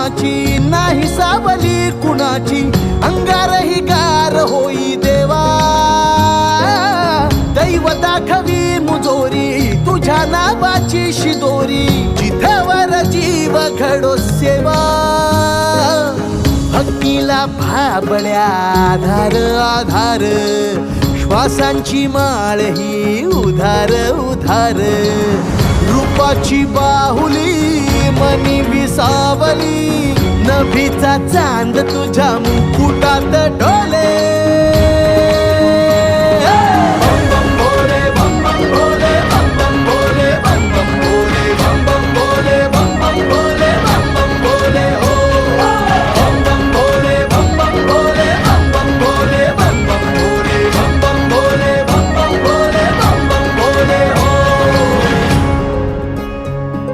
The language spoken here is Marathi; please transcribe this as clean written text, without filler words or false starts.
कुणाची नाही सावली कुणाची अंगारही गार होई देवा दैव दाखवी मुजोरी तुझ्या नावाची शिदोरी जिथवर जीव घडो सेवा भक्तीला भाबळ्या आधार आधार श्वासांची माळ ही उधार उधार रूपाची बाहुली मनी विसावली नभीचा चांद तुझ्या मुकुटात डोले